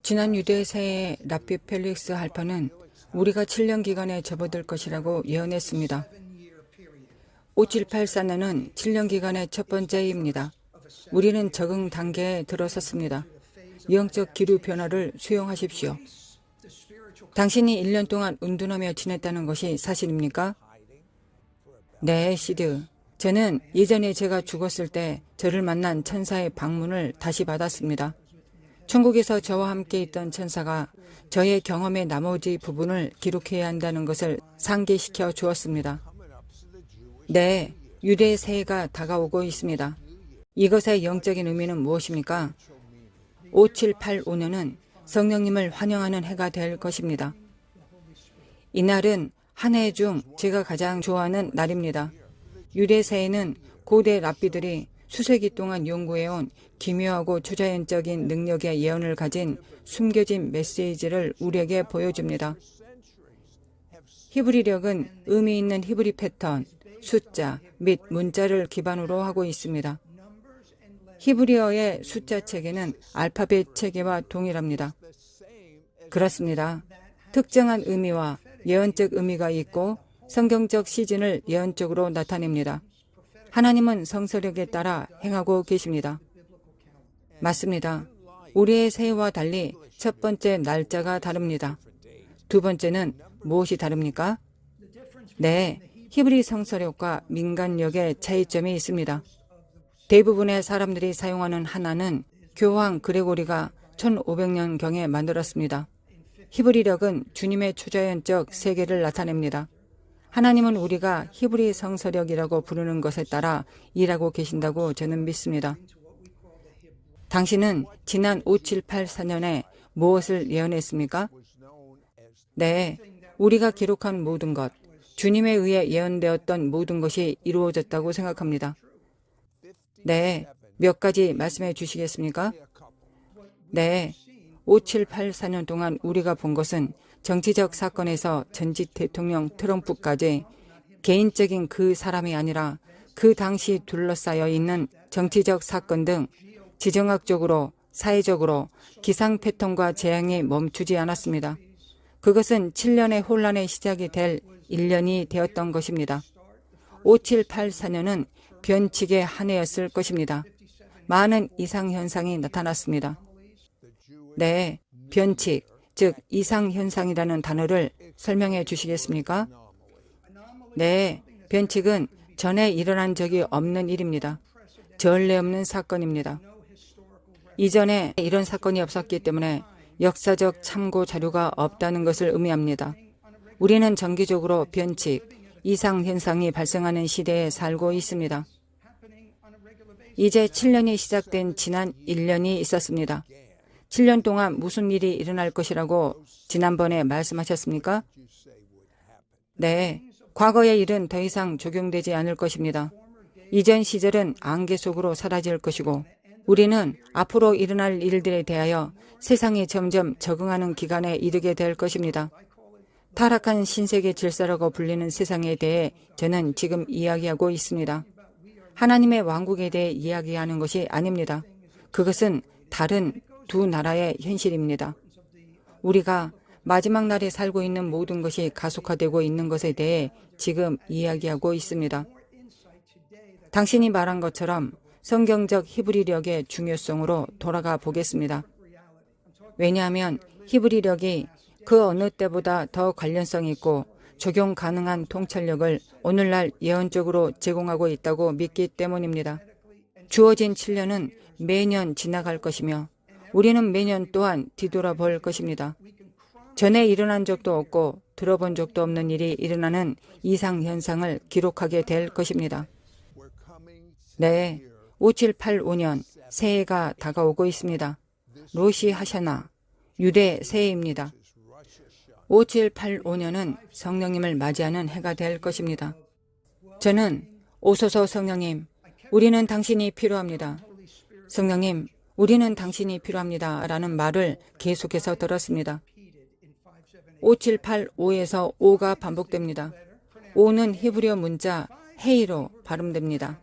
지난 유대 새해 라피 펠릭스 할퍼는 우리가 7년 기간에 접어들 것이라고 예언했습니다. 5784년은 7년 기간의 첫 번째입니다. 우리는 적응 단계에 들어섰습니다. 영적 기류 변화를 수용하십시오. 당신이 1년 동안 운둔하며 지냈다는 것이 사실입니까? 네, 시드. 저는 예전에 제가 죽었을 때 저를 만난 천사의 방문을 다시 받았습니다. 천국에서 저와 함께 있던 천사가 저의 경험의 나머지 부분을 기록해야 한다는 것을 상기시켜 주었습니다. 네, 유대의 새해가 다가오고 있습니다. 이것의 영적인 의미는 무엇입니까? 5785년은 성령님을 환영하는 해가 될 것입니다. 이날은 한 해 중 제가 가장 좋아하는 날입니다. 유대 새해는 고대 랍비들이 수세기 동안 연구해온 기묘하고 초자연적인 능력의 예언을 가진 숨겨진 메시지를 우리에게 보여줍니다. 히브리력은 의미 있는 히브리 패턴, 숫자 및 문자를 기반으로 하고 있습니다. 히브리어의 숫자 체계는 알파벳 체계와 동일합니다. 그렇습니다. 특정한 의미와 예언적 의미가 있고 성경적 시즌을 예언적으로 나타냅니다. 하나님은 성서력에 따라 행하고 계십니다. 맞습니다. 우리의 새해와 달리 첫 번째 날짜가 다릅니다. 두 번째는 무엇이 다릅니까? 네, 히브리 성서력과 민간력의 차이점이 있습니다. 대부분의 사람들이 사용하는 하나는 교황 그레고리가 1500년경에 만들었습니다. 히브리력은 주님의 초자연적 세계를 나타냅니다. 하나님은 우리가 히브리 성서력이라고 부르는 것에 따라 일하고 계신다고 저는 믿습니다. 당신은 지난 5784년에 무엇을 예언했습니까? 네, 우리가 기록한 모든 것, 주님에 의해 예언되었던 모든 것이 이루어졌다고 생각합니다. 네, 몇 가지 말씀해 주시겠습니까? 네, 5784년 동안 우리가 본 것은 정치적 사건에서 전직 대통령 트럼프까지 개인적인 그 사람이 아니라 그 당시 둘러싸여 있는 정치적 사건 등 지정학적으로, 사회적으로 기상 패턴과 재앙이 멈추지 않았습니다. 그것은 7년의 혼란의 시작이 될 1년이 되었던 것입니다. 5784년은 변칙의 한 해였을 것입니다. 많은 이상현상이 나타났습니다. 네, 변칙, 즉 이상현상이라는 단어를 설명해 주시겠습니까? 네, 변칙은 전에 일어난 적이 없는 일입니다. 전례 없는 사건입니다. 이전에 이런 사건이 없었기 때문에 역사적 참고 자료가 없다는 것을 의미합니다. 우리는 정기적으로 변칙, 이상현상이 발생하는 시대에 살고 있습니다. 이제 7년이 시작된 지난 1년이 있었습니다. 7년 동안 무슨 일이 일어날 것이라고 지난번에 말씀하셨습니까? 네, 과거의 일은 더 이상 적용되지 않을 것입니다. 이전 시절은 안개 속으로 사라질 것이고 우리는 앞으로 일어날 일들에 대하여 세상이 점점 적응하는 기간에 이르게 될 것입니다. 타락한 신세계 질서라고 불리는 세상에 대해 저는 지금 이야기하고 있습니다. 하나님의 왕국에 대해 이야기하는 것이 아닙니다. 그것은 다른 두 나라의 현실입니다. 우리가 마지막 날에 살고 있는 모든 것이 가속화되고 있는 것에 대해 지금 이야기하고 있습니다. 당신이 말한 것처럼 성경적 히브리력의 중요성으로 돌아가 보겠습니다. 왜냐하면 히브리력이 그 어느 때보다 더 관련성 있고 적용 가능한 통찰력을 오늘날 예언적으로 제공하고 있다고 믿기 때문입니다. 주어진 7년은 매년 지나갈 것이며 우리는 매년 또한 뒤돌아볼 것입니다. 전에 일어난 적도 없고 들어본 적도 없는 일이 일어나는 이상현상을 기록하게 될 것입니다. 네, 5785년 새해가 다가오고 있습니다. 로시 하샤나, 유대 새해입니다. 5785년은 성령님을 맞이하는 해가 될 것입니다. 저는 오소서 성령님, 우리는 당신이 필요합니다. 성령님, 우리는 당신이 필요합니다. 라는 말을 계속해서 들었습니다. 5785에서 5가 반복됩니다. 5는 히브리어 문자 헤이로 발음됩니다.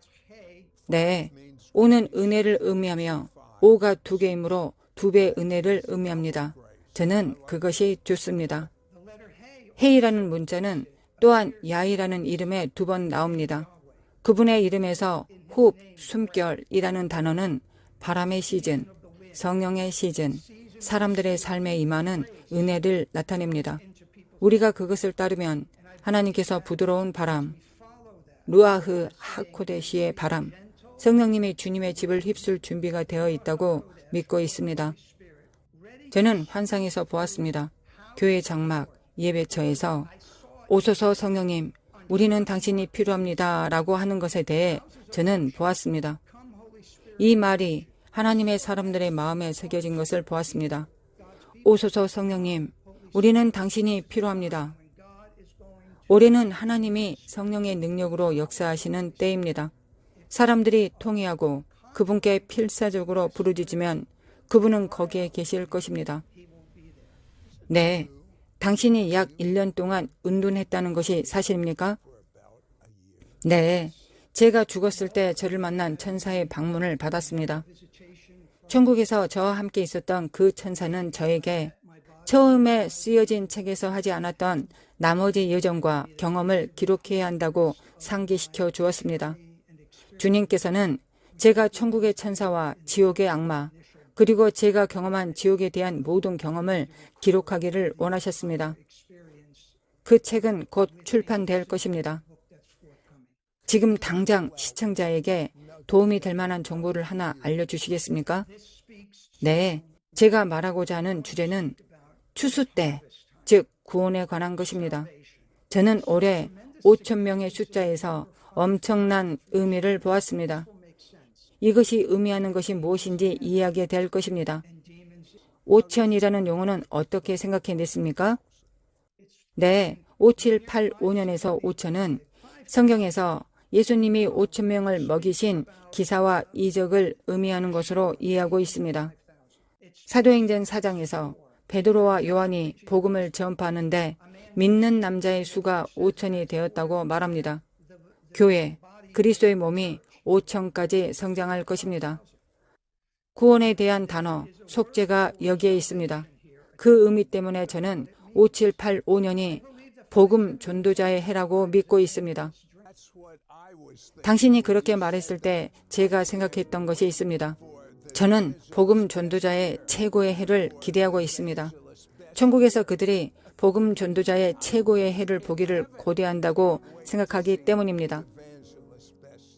네, 5는 은혜를 의미하며 5가 두 개이므로 2배 은혜를 의미합니다. 저는 그것이 좋습니다. 헤이라는 문자는 또한 야이라는 이름에 2번 나옵니다. 그분의 이름에서 호흡, 숨결이라는 단어는 바람의 시즌, 성령의 시즌, 사람들의 삶에 임하는 은혜를 나타냅니다. 우리가 그것을 따르면 하나님께서 부드러운 바람, 루아흐 하코데시의 바람, 성령님이 주님의 집을 휩쓸 준비가 되어 있다고 믿고 있습니다. 저는 환상에서 보았습니다. 교회 장막, 예배처에서 오소서 성령님, 우리는 당신이 필요합니다 라고 하는 것에 대해 저는 보았습니다. 이 말이 하나님의 사람들의 마음에 새겨진 것을 보았습니다. 오소서 성령님, 우리는 당신이 필요합니다. 올해는 하나님이 성령의 능력으로 역사하시는 때입니다. 사람들이 통회하고 그분께 필사적으로 부르짖으면 그분은 거기에 계실 것입니다. 네, 당신이 약 1년 동안 은둔했다는 것이 사실입니까? 네, 제가 죽었을 때 저를 만난 천사의 방문을 받았습니다. 천국에서 저와 함께 있었던 그 천사는 저에게 처음에 쓰여진 책에서 하지 않았던 나머지 여정과 경험을 기록해야 한다고 상기시켜 주었습니다. 주님께서는 제가 천국의 천사와 지옥의 악마, 그리고 제가 경험한 지옥에 대한 모든 경험을 기록하기를 원하셨습니다. 그 책은 곧 출판될 것입니다. 지금 당장 시청자에게 도움이 될 만한 정보를 하나 알려주시겠습니까? 네, 제가 말하고자 하는 주제는 추수 때, 즉 구원에 관한 것입니다. 저는 올해 5,000명의 숫자에서 엄청난 의미를 보았습니다. 이것이 의미하는 것이 무엇인지 이해하게 될 것입니다. 5,000이라는 용어는 어떻게 생각해냈습니까? 네, 5785년에서 5,000은 성경에서 예수님이 5,000명을 먹이신 기사와 이적을 의미하는 것으로 이해하고 있습니다. 사도행전 4장에서 베드로와 요한이 복음을 전파하는데 믿는 남자의 수가 5,000이 되었다고 말합니다. 교회, 그리스도의 몸이 5,000까지 성장할 것입니다. 구원에 대한 단어, 속죄가 여기에 있습니다. 그 의미 때문에 저는 5785년이 복음 전도자의 해라고 믿고 있습니다. 당신이 그렇게 말했을 때 제가 생각했던 것이 있습니다. 저는 복음 전도자의 최고의 해를 기대하고 있습니다. 천국에서 그들이 복음 전도자의 최고의 해를 보기를 고대한다고 생각하기 때문입니다.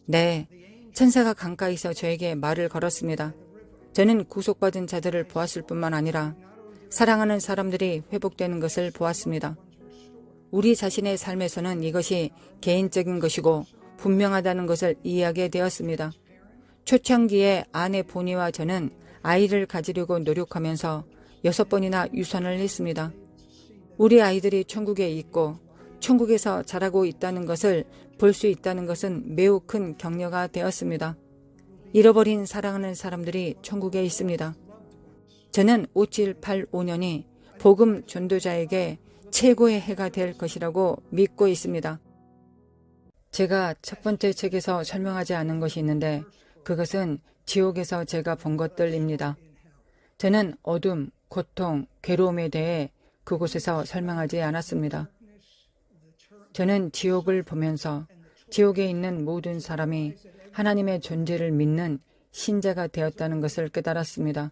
네, 천사가 강가에서 저에게 말을 걸었습니다. 저는 구속받은 자들을 보았을 뿐만 아니라 사랑하는 사람들이 회복되는 것을 보았습니다. 우리 자신의 삶에서는 이것이 개인적인 것이고 분명하다는 것을 이해하게 되었습니다. 초창기에 아내 보니와 저는 아이를 가지려고 노력하면서 6번이나 유산을 했습니다. 우리 아이들이 천국에 있고 천국에서 자라고 있다는 것을 볼 수 있다는 것은 매우 큰 격려가 되었습니다. 잃어버린 사랑하는 사람들이 천국에 있습니다. 저는 5785년이 복음 전도자에게 최고의 해가 될 것이라고 믿고 있습니다. 제가 첫 번째 책에서 설명하지 않은 것이 있는데 그것은 지옥에서 제가 본 것들입니다. 저는 어둠, 고통, 괴로움에 대해 그곳에서 설명하지 않았습니다. 저는 지옥을 보면서 지옥에 있는 모든 사람이 하나님의 존재를 믿는 신자가 되었다는 것을 깨달았습니다.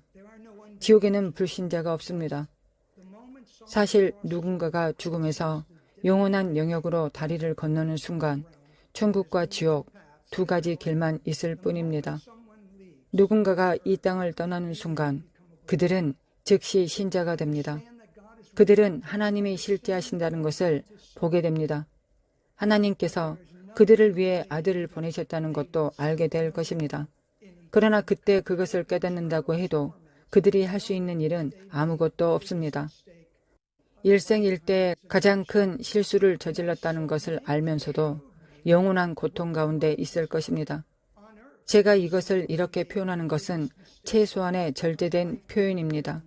지옥에는 불신자가 없습니다. 사실 누군가가 죽음에서 영원한 영역으로 다리를 건너는 순간 천국과 지옥 두 가지 길만 있을 뿐입니다. 누군가가 이 땅을 떠나는 순간 그들은 즉시 신자가 됩니다. 그들은 하나님이 실제하신다는 것을 보게 됩니다. 하나님께서 그들을 위해 아들을 보내셨다는 것도 알게 될 것입니다. 그러나 그때 그것을 깨닫는다고 해도 그들이 할 수 있는 일은 아무것도 없습니다. 일생일대 가장 큰 실수를 저질렀다는 것을 알면서도 영원한 고통 가운데 있을 것입니다. 제가 이것을 이렇게 표현하는 것은 최소한의 절제된 표현입니다.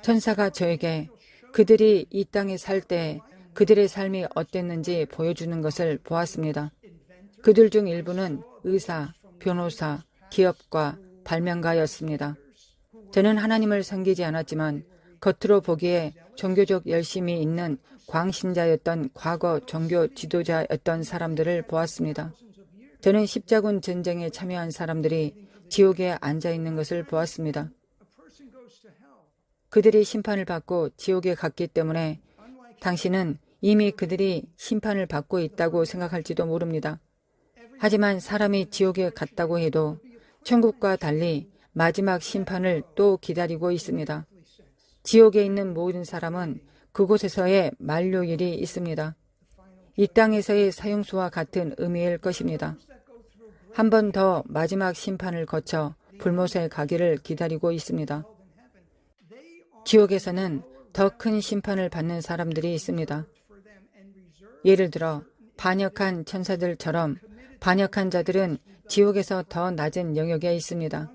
천사가 저에게 그들이 이 땅에 살 때 그들의 삶이 어땠는지 보여주는 것을 보았습니다. 그들 중 일부는 의사, 변호사, 기업가, 발명가였습니다. 저는 하나님을 섬기지 않았지만 겉으로 보기에 종교적 열심이 있는 광신자였던 과거 종교 지도자였던 사람들을 보았습니다. 저는 십자군 전쟁에 참여한 사람들이 지옥에 앉아 있는 것을 보았습니다. 그들이 심판을 받고 지옥에 갔기 때문에 당신은 이미 그들이 심판을 받고 있다고 생각할지도 모릅니다. 하지만 사람이 지옥에 갔다고 해도 천국과 달리 마지막 심판을 또 기다리고 있습니다. 지옥에 있는 모든 사람은 그곳에서의 만료일이 있습니다. 이 땅에서의 사형수와 같은 의미일 것입니다. 한 번 더 마지막 심판을 거쳐 불못에 가기를 기다리고 있습니다. 지옥에서는 더 큰 심판을 받는 사람들이 있습니다. 예를 들어 반역한 천사들처럼 반역한 자들은 지옥에서 더 낮은 영역에 있습니다.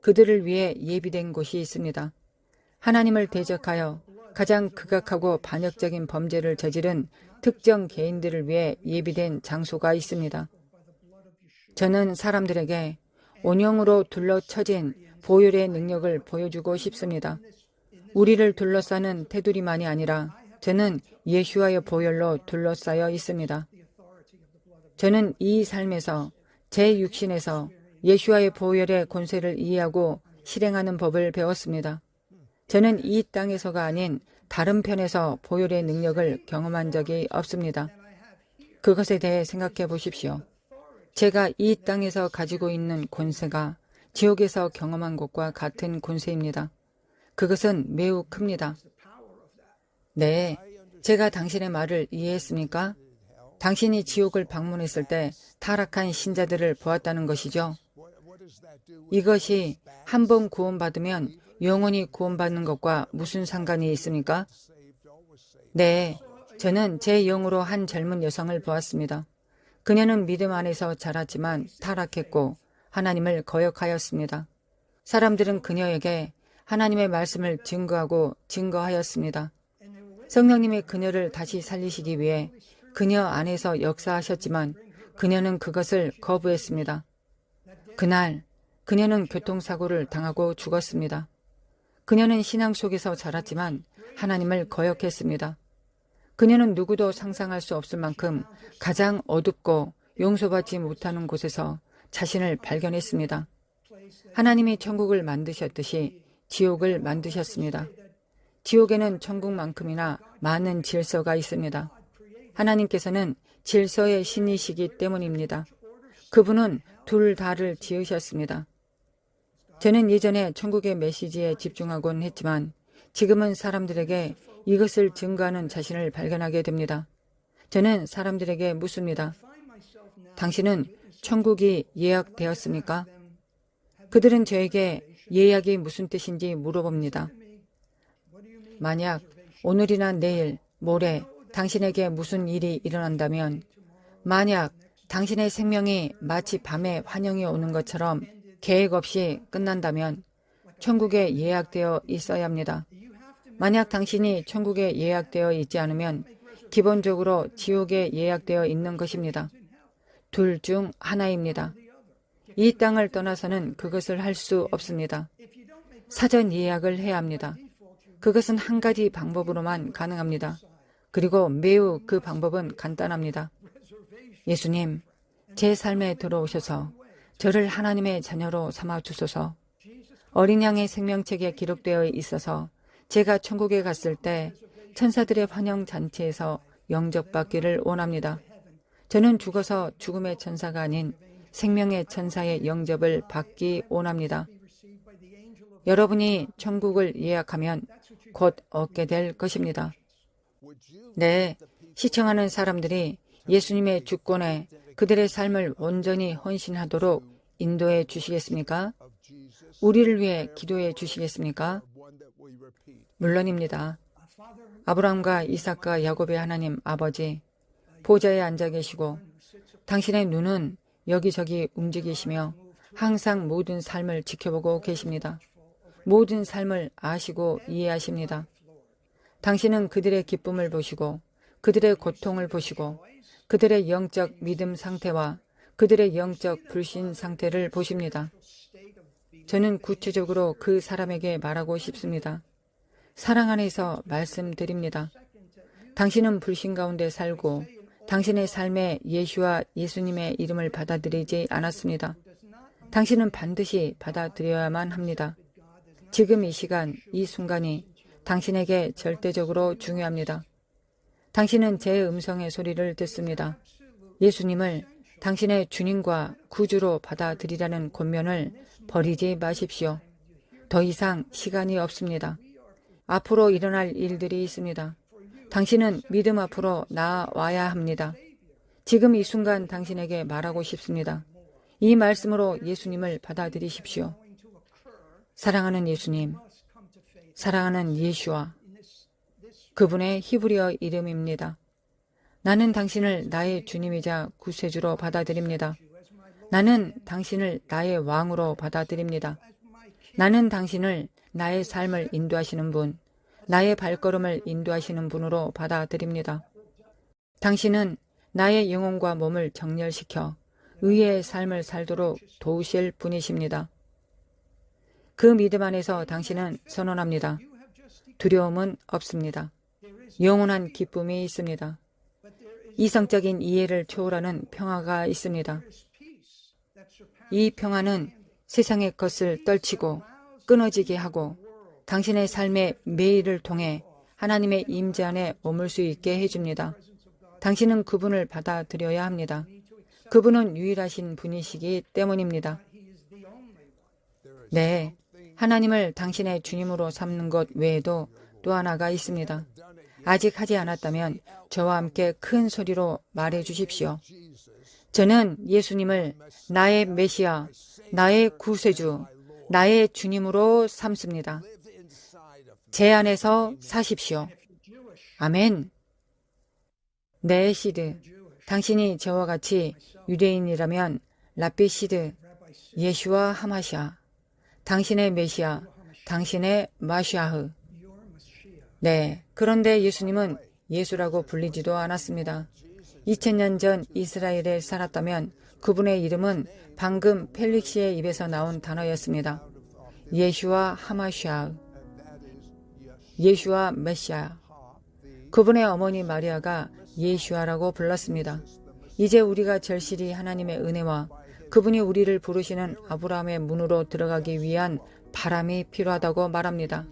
그들을 위해 예비된 곳이 있습니다. 하나님을 대적하여 가장 극악하고 반역적인 범죄를 저지른 특정 개인들을 위해 예비된 장소가 있습니다. 저는 사람들에게 온영으로 둘러쳐진 보혈의 능력을 보여주고 싶습니다. 우리를 둘러싸는 테두리만이 아니라 저는 예수와의 보혈로 둘러싸여 있습니다. 저는 이 삶에서 제 육신에서 예수와의 보혈의 권세를 이해하고 실행하는 법을 배웠습니다. 저는 이 땅에서가 아닌 다른 편에서 보혈의 능력을 경험한 적이 없습니다. 그것에 대해 생각해 보십시오. 제가 이 땅에서 가지고 있는 권세가 지옥에서 경험한 것과 같은 권세입니다. 그것은 매우 큽니다. 네, 제가 당신의 말을 이해했습니까? 당신이 지옥을 방문했을 때 타락한 신자들을 보았다는 것이죠. 이것이 한 번 구원받으면 영원히 구원받는 것과 무슨 상관이 있습니까? 네, 저는 제 영으로 한 젊은 여성을 보았습니다. 그녀는 믿음 안에서 자랐지만 타락했고 하나님을 거역하였습니다. 사람들은 그녀에게 하나님의 말씀을 증거하고 증거하였습니다. 성령님이 그녀를 다시 살리시기 위해 그녀 안에서 역사하셨지만 그녀는 그것을 거부했습니다. 그날 그녀는 교통사고를 당하고 죽었습니다. 그녀는 신앙 속에서 자랐지만 하나님을 거역했습니다. 그녀는 누구도 상상할 수 없을 만큼 가장 어둡고 용서받지 못하는 곳에서 자신을 발견했습니다. 하나님이 천국을 만드셨듯이 지옥을 만드셨습니다. 지옥에는 천국만큼이나 많은 질서가 있습니다. 하나님께서는 질서의 신이시기 때문입니다. 그분은 둘 다를 지으셨습니다. 저는 예전에 천국의 메시지에 집중하곤 했지만 지금은 사람들에게 이것을 증거하는 자신을 발견하게 됩니다. 저는 사람들에게 묻습니다. 당신은 천국이 예약되었습니까? 그들은 저에게 예약이 무슨 뜻인지 물어봅니다. 만약 오늘이나 내일, 모레 당신에게 무슨 일이 일어난다면, 만약 당신의 생명이 마치 밤에 환영이 오는 것처럼 계획 없이 끝난다면 천국에 예약되어 있어야 합니다. 만약 당신이 천국에 예약되어 있지 않으면 기본적으로 지옥에 예약되어 있는 것입니다. 둘 중 하나입니다. 이 땅을 떠나서는 그것을 할 수 없습니다. 사전 예약을 해야 합니다. 그것은 한 가지 방법으로만 가능합니다. 그리고 매우 그 방법은 간단합니다. 예수님, 제 삶에 들어오셔서 저를 하나님의 자녀로 삼아 주소서. 어린 양의 생명책에 기록되어 있어서 제가 천국에 갔을 때 천사들의 환영 잔치에서 영접받기를 원합니다. 저는 죽어서 죽음의 천사가 아닌 생명의 천사의 영접을 받기 원합니다. 여러분이 천국을 예약하면 곧 얻게 될 것입니다. 네, 시청하는 사람들이 예수님의 주권에 그들의 삶을 온전히 헌신하도록 인도해 주시겠습니까? 우리를 위해 기도해 주시겠습니까? 물론입니다. 아브라함과 이삭과 야곱의 하나님 아버지, 보좌에 앉아 계시고 당신의 눈은 여기저기 움직이시며 항상 모든 삶을 지켜보고 계십니다. 모든 삶을 아시고 이해하십니다. 당신은 그들의 기쁨을 보시고 그들의 고통을 보시고 그들의 영적 믿음 상태와 그들의 영적 불신 상태를 보십니다. 저는 구체적으로 그 사람에게 말하고 싶습니다. 사랑 안에서 말씀드립니다. 당신은 불신 가운데 살고 당신의 삶에 예수와 예수님의 이름을 받아들이지 않았습니다. 당신은 반드시 받아들여야만 합니다. 지금 이 시간, 이 순간이 당신에게 절대적으로 중요합니다. 당신은 제 음성의 소리를 듣습니다. 예수님을 당신의 주님과 구주로 받아들이라는 권면을 버리지 마십시오. 더 이상 시간이 없습니다. 앞으로 일어날 일들이 있습니다. 당신은 믿음 앞으로 나아와야 합니다. 지금 이 순간 당신에게 말하고 싶습니다. 이 말씀으로 예수님을 받아들이십시오. 사랑하는 예수님, 사랑하는 예수와 그분의 히브리어 이름입니다. 나는 당신을 나의 주님이자 구세주로 받아들입니다. 나는 당신을 나의 왕으로 받아들입니다. 나는 당신을 나의 삶을 인도하시는 분, 나의 발걸음을 인도하시는 분으로 받아들입니다. 당신은 나의 영혼과 몸을 정렬시켜 의의 삶을 살도록 도우실 분이십니다. 그 믿음 안에서 당신은 선언합니다. 두려움은 없습니다. 영원한 기쁨이 있습니다. 이성적인 이해를 초월하는 평화가 있습니다. 이 평화는 세상의 것을 떨치고 끊어지게 하고 당신의 삶의 매일을 통해 하나님의 임재 안에 머물 수 있게 해줍니다. 당신은 그분을 받아들여야 합니다. 그분은 유일하신 분이시기 때문입니다. 네, 하나님을 당신의 주님으로 삼는 것 외에도 또 하나가 있습니다. 아직 하지 않았다면 저와 함께 큰 소리로 말해 주십시오. 저는 예수님을 나의 메시아, 나의 구세주, 나의 주님으로 삼습니다. 제 안에서 사십시오. 아멘. 네, 시드. 당신이 저와 같이 유대인이라면 랍비 시드, 예슈와 하마샤, 당신의 메시아, 당신의 마시아흐. 네, 그런데 예수님은 예수라고 불리지도 않았습니다. 2000년 전 이스라엘에 살았다면 그분의 이름은 방금 펠릭시의 입에서 나온 단어였습니다. 예슈와 하마샤, 예슈와 메시아. 그분의 어머니 마리아가 예슈아라고 불렀습니다. 이제 우리가 절실히 하나님의 은혜와 그분이 우리를 부르시는 아브라함의 문으로 들어가기 위한 바람이 필요하다고 말합니다.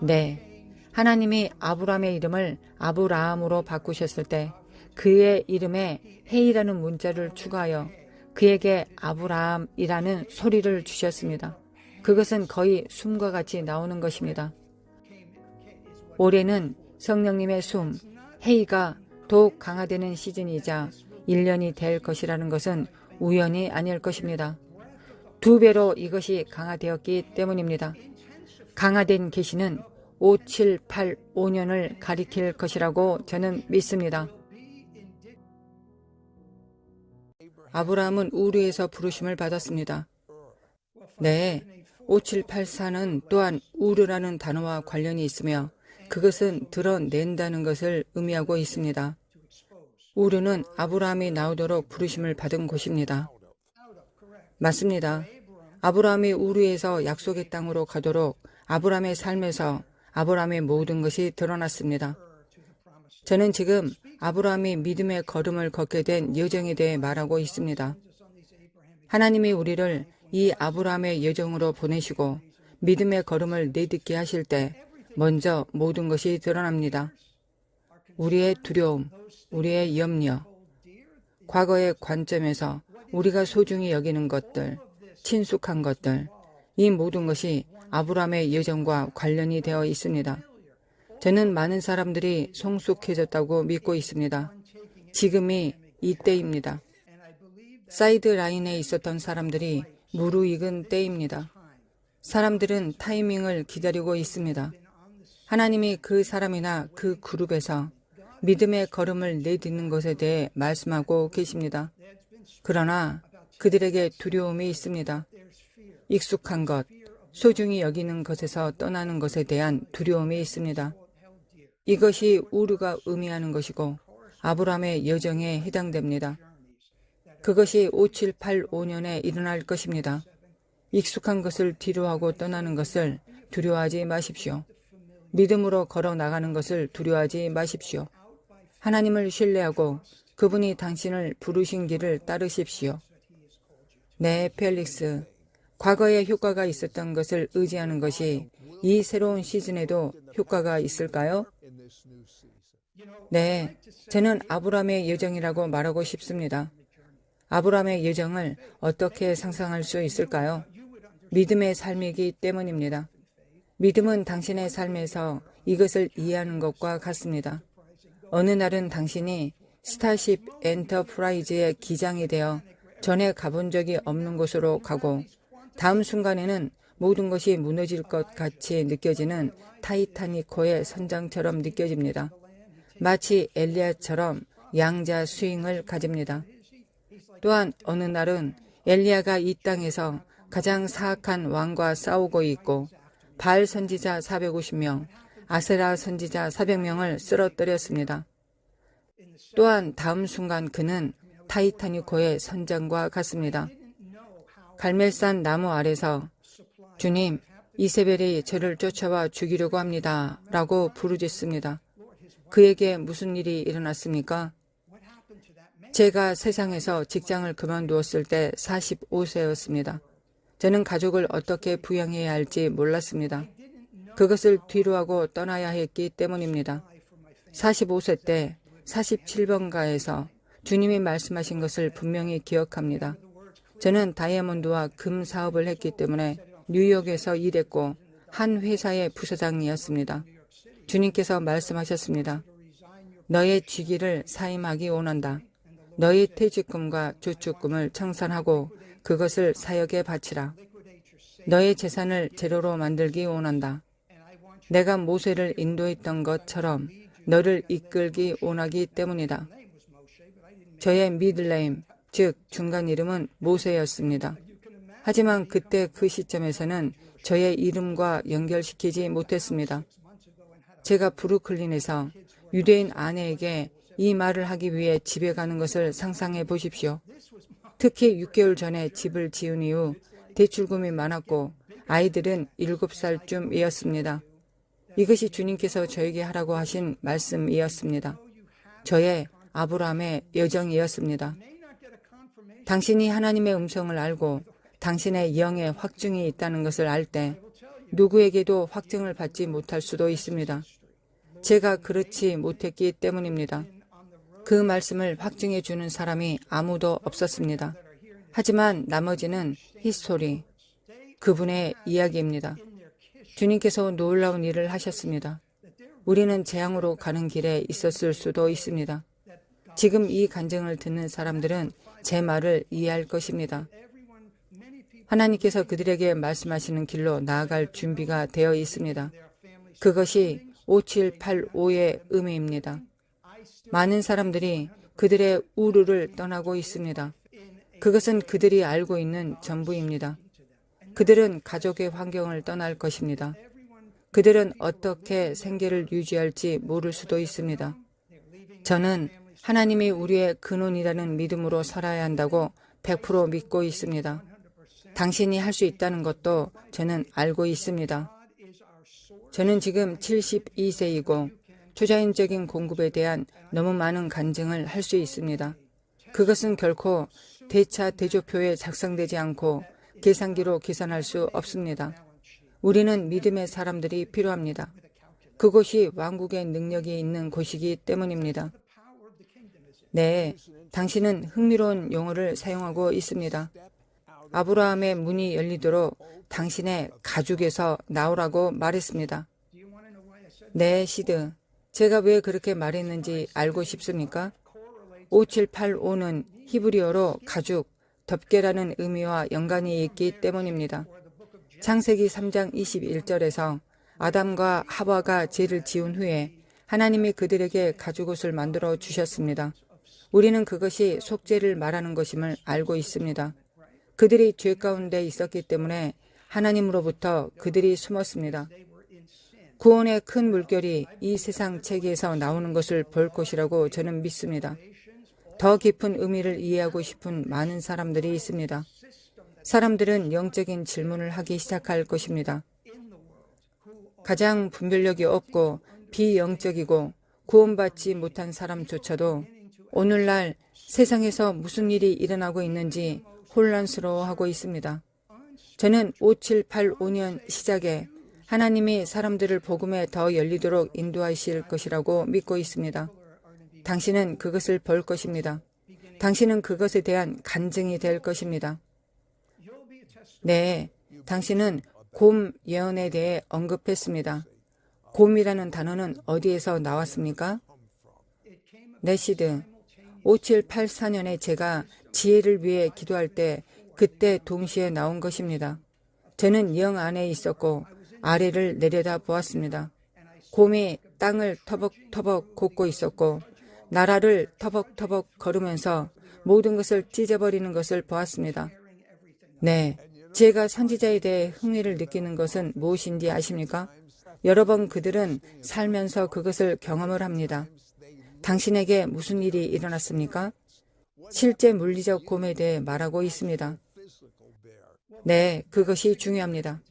네, 하나님이 아브라함의 이름을 아브라함으로 바꾸셨을 때 그의 이름에 헤이라는 문자를 추가하여 그에게 아브라함이라는 소리를 주셨습니다. 그것은 거의 숨과 같이 나오는 것입니다. 올해는 성령님의 숨, 헤이가 더욱 강화되는 시즌이자 1년이 될 것이라는 것은 우연이 아닐 것입니다. 2배로 이것이 강화되었기 때문입니다. 강화된 계시는 5, 7, 8, 5년을 가리킬 것이라고 저는 믿습니다. 아브라함은 우르에서 부르심을 받았습니다. 네, 5784는 또한 우르라는 단어와 관련이 있으며 그것은 드러낸다는 것을 의미하고 있습니다. 우르는 아브라함이 나오도록 부르심을 받은 곳입니다. 맞습니다. 아브라함이 우르에서 약속의 땅으로 가도록 아브라함의 삶에서 아브라함의 모든 것이 드러났습니다. 저는 지금 아브라함이 믿음의 걸음을 걷게 된 여정에 대해 말하고 있습니다. 하나님이 우리를 이 아브라함의 여정으로 보내시고 믿음의 걸음을 내딛게 하실 때 먼저 모든 것이 드러납니다. 우리의 두려움, 우리의 염려, 과거의 관점에서 우리가 소중히 여기는 것들, 친숙한 것들, 이 모든 것이 아브라함의 여정과 관련이 되어 있습니다. 저는 많은 사람들이 성숙해졌다고 믿고 있습니다. 지금이 이때입니다. 사이드 라인에 있었던 사람들이 무르익은 때입니다. 사람들은 타이밍을 기다리고 있습니다. 하나님이 그 사람이나 그 그룹에서 믿음의 걸음을 내딛는 것에 대해 말씀하고 계십니다. 그러나 그들에게 두려움이 있습니다. 익숙한 것, 소중히 여기는 것에서 떠나는 것에 대한 두려움이 있습니다. 이것이 우르가 의미하는 것이고 아브라함의 여정에 해당됩니다. 그것이 5785년에 일어날 것입니다. 익숙한 것을 뒤로하고 떠나는 것을 두려워하지 마십시오. 믿음으로 걸어 나가는 것을 두려워하지 마십시오. 하나님을 신뢰하고 그분이 당신을 부르신 길을 따르십시오. 네, 펠릭스. 과거에 효과가 있었던 것을 의지하는 것이 이 새로운 시즌에도 효과가 있을까요? 네, 저는 아브라함의 여정이라고 말하고 싶습니다. 아브라함의 여정을 어떻게 상상할 수 있을까요? 믿음의 삶이기 때문입니다. 믿음은 당신의 삶에서 이것을 이해하는 것과 같습니다. 어느 날은 당신이 스타쉽 엔터프라이즈의 기장이 되어 전에 가본 적이 없는 곳으로 가고 다음 순간에는 모든 것이 무너질 것 같이 느껴지는 타이타닉호의 선장처럼 느껴집니다. 마치 엘리야처럼 양자 스윙을 가집니다. 또한 어느 날은 엘리야가 이 땅에서 가장 사악한 왕과 싸우고 있고 바알 선지자 450명, 아세라 선지자 400명을 쓰러뜨렸습니다. 또한 다음 순간 그는 타이타닉호의 선장과 같습니다. 갈멜산 나무 아래서 주님, 이세벨이 저를 쫓아와 죽이려고 합니다. 라고 부르짖습니다. 그에게 무슨 일이 일어났습니까? 제가 세상에서 직장을 그만두었을 때 45세였습니다. 저는 가족을 어떻게 부양해야 할지 몰랐습니다. 그것을 뒤로하고 떠나야 했기 때문입니다. 45세 때 47번가에서 주님이 말씀하신 것을 분명히 기억합니다. 저는 다이아몬드와 금 사업을 했기 때문에 뉴욕에서 일했고 한 회사의 부사장이었습니다. 주님께서 말씀하셨습니다. 너의 직위를 사임하기 원한다. 너의 퇴직금과 저축금을 청산하고 그것을 사역에 바치라. 너의 재산을 제로로 만들기 원한다. 내가 모세를 인도했던 것처럼 너를 이끌기 원하기 때문이다. 저의 미들네임, 즉 중간 이름은 모세였습니다. 하지만 그때 그 시점에서는 저의 이름과 연결시키지 못했습니다. 제가 브루클린에서 유대인 아내에게 이 말을 하기 위해 집에 가는 것을 상상해 보십시오. 특히 6개월 전에 집을 지은 이후 대출금이 많았고 아이들은 7살쯤이었습니다. 이것이 주님께서 저에게 하라고 하신 말씀이었습니다. 저의 아브라함의 여정이었습니다. 당신이 하나님의 음성을 알고 당신의 영에 확증이 있다는 것을 알 때 누구에게도 확증을 받지 못할 수도 있습니다. 제가 그렇지 못했기 때문입니다. 그 말씀을 확증해 주는 사람이 아무도 없었습니다. 하지만 나머지는 히스토리, 그분의 이야기입니다. 주님께서 놀라운 일을 하셨습니다. 우리는 재앙으로 가는 길에 있었을 수도 있습니다. 지금 이 간증을 듣는 사람들은 제 말을 이해할 것입니다. 하나님께서 그들에게 말씀하시는 길로 나아갈 준비가 되어 있습니다. 그것이 5785의 의미입니다. 많은 사람들이 그들의 우르를 떠나고 있습니다. 그것은 그들이 알고 있는 전부입니다. 그들은 가족의 환경을 떠날 것입니다. 그들은 어떻게 생계를 유지할지 모를 수도 있습니다. 저는 하나님이 우리의 근원이라는 믿음으로 살아야 한다고 100% 믿고 있습니다. 당신이 할 수 있다는 것도 저는 알고 있습니다. 저는 지금 72세이고 초자연적인 공급에 대한 너무 많은 간증을 할 수 있습니다. 그것은 결코 대차 대조표에 작성되지 않고 계산기로 계산할 수 없습니다. 우리는 믿음의 사람들이 필요합니다. 그곳이 왕국의 능력이 있는 곳이기 때문입니다. 네, 당신은 흥미로운 용어를 사용하고 있습니다. 아브라함의 문이 열리도록 당신의 가죽에서 나오라고 말했습니다. 네, 시드. 제가 왜 그렇게 말했는지 알고 싶습니까? 5785는 히브리어로 가죽, 덮개라는 의미와 연관이 있기 때문입니다. 창세기 3장 21절에서 아담과 하와가 죄를 지은 후에 하나님이 그들에게 가죽옷을 만들어 주셨습니다. 우리는 그것이 속죄를 말하는 것임을 알고 있습니다. 그들이 죄 가운데 있었기 때문에 하나님으로부터 그들이 숨었습니다. 구원의 큰 물결이 이 세상 책에서 나오는 것을 볼 것이라고 저는 믿습니다. 더 깊은 의미를 이해하고 싶은 많은 사람들이 있습니다. 사람들은 영적인 질문을 하기 시작할 것입니다. 가장 분별력이 없고 비영적이고 구원받지 못한 사람조차도 오늘날 세상에서 무슨 일이 일어나고 있는지 혼란스러워하고 있습니다. 저는 5785년 시작에 하나님이 사람들을 복음에 더 열리도록 인도하실 것이라고 믿고 있습니다. 당신은 그것을 볼 것입니다. 당신은 그것에 대한 간증이 될 것입니다. 네, 당신은 곰 예언에 대해 언급했습니다. 곰이라는 단어는 어디에서 나왔습니까? 네시드. 5784년에 제가 지혜를 위해 기도할 때 그때 동시에 나온 것입니다. 저는 영 안에 있었고 아래를 내려다 보았습니다. 곰이 땅을 터벅터벅 걷고 있었고 나라를 터벅터벅 걸으면서 모든 것을 찢어버리는 것을 보았습니다. 네, 제가 선지자에 대해 흥미를 느끼는 것은 무엇인지 아십니까? 여러 번 그들은 살면서 그것을 경험을 합니다. 당신에게 무슨 일이 일어났습니까? 실제 물리적 곰에 대해 말하고 있습니다. 네, 그것이 중요합니다.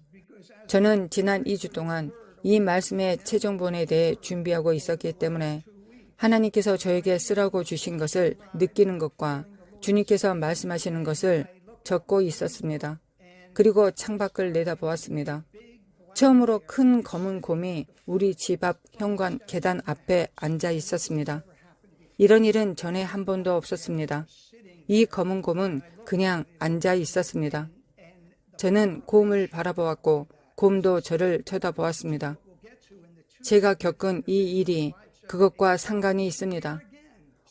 저는 지난 2주 동안 이 말씀의 최종본에 대해 준비하고 있었기 때문에 하나님께서 저에게 쓰라고 주신 것을 느끼는 것과 주님께서 말씀하시는 것을 적고 있었습니다. 그리고 창밖을 내다보았습니다. 처음으로 큰 검은 곰이 우리 집 앞 현관 계단 앞에 앉아 있었습니다. 이런 일은 전에 한 번도 없었습니다. 이 검은 곰은 그냥 앉아 있었습니다. 저는 곰을 바라보았고 곰도 저를 쳐다보았습니다. 제가 겪은 이 일이 그것과 상관이 있습니다.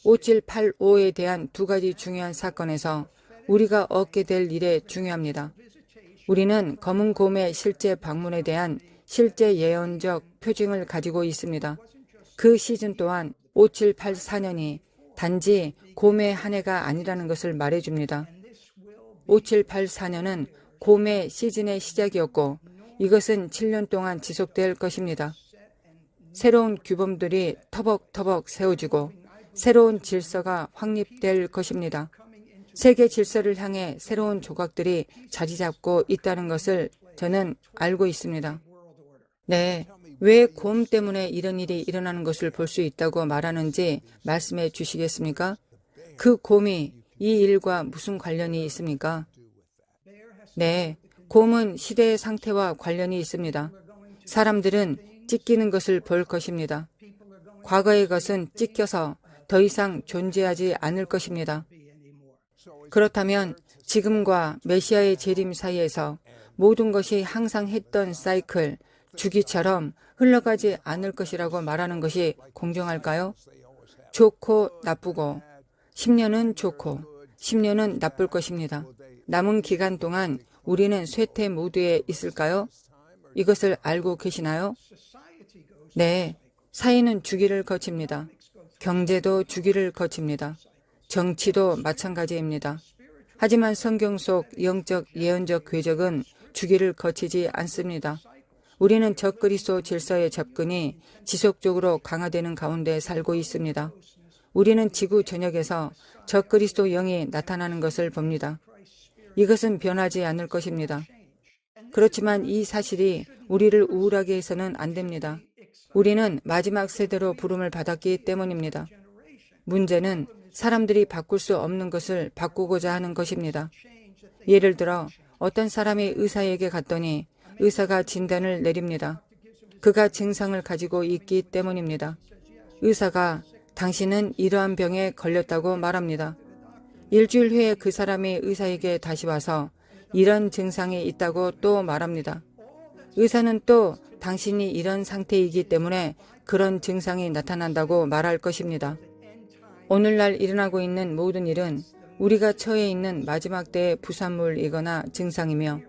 5785에 대한 두 가지 중요한 사건에서 우리가 얻게 될 일에 중요합니다. 우리는 검은 곰의 실제 방문에 대한 실제 예언적 표징을 가지고 있습니다. 그 시즌 또한 5784년이 단지 곰의 한 해가 아니라는 것을 말해줍니다. 5784년은 곰의 시즌의 시작이었고 이것은 7년 동안 지속될 것입니다. 새로운 규범들이 터벅터벅 세워지고 새로운 질서가 확립될 것입니다. 세계 질서를 향해 새로운 조각들이 자리 잡고 있다는 것을 저는 알고 있습니다. 네, 왜 곰 때문에 이런 일이 일어나는 것을 볼 수 있다고 말하는지 말씀해 주시겠습니까? 그 곰이 이 일과 무슨 관련이 있습니까? 네, 곰은 시대의 상태와 관련이 있습니다. 사람들은 찢기는 것을 볼 것입니다. 과거의 것은 찢겨서 더 이상 존재하지 않을 것입니다. 그렇다면 지금과 메시아의 재림 사이에서 모든 것이 항상 했던 사이클, 주기처럼 흘러가지 않을 것이라고 말하는 것이 공정할까요? 좋고 나쁘고 10년은 좋고 10년은 나쁠 것입니다. 남은 기간 동안 우리는 쇠퇴 모드에 있을까요? 이것을 알고 계시나요? 네, 사회는 주기를 거칩니다. 경제도 주기를 거칩니다. 정치도 마찬가지입니다. 하지만 성경 속 영적 예언적 궤적은 주기를 거치지 않습니다. 우리는 적그리스도 질서의 접근이 지속적으로 강화되는 가운데 살고 있습니다. 우리는 지구 전역에서 적그리스도 영이 나타나는 것을 봅니다. 이것은 변하지 않을 것입니다. 그렇지만 이 사실이 우리를 우울하게 해서는 안 됩니다. 우리는 마지막 세대로 부름을 받았기 때문입니다. 문제는 사람들이 바꿀 수 없는 것을 바꾸고자 하는 것입니다. 예를 들어 어떤 사람이 의사에게 갔더니 의사가 진단을 내립니다. 그가 증상을 가지고 있기 때문입니다. 의사가 당신은 이러한 병에 걸렸다고 말합니다. 일주일 후에 그 사람이 의사에게 다시 와서 이런 증상이 있다고 또 말합니다. 의사는 또 당신이 이런 상태이기 때문에 그런 증상이 나타난다고 말할 것입니다. 오늘날 일어나고 있는 모든 일은 우리가 처해 있는 마지막 때의 부산물이거나 증상이며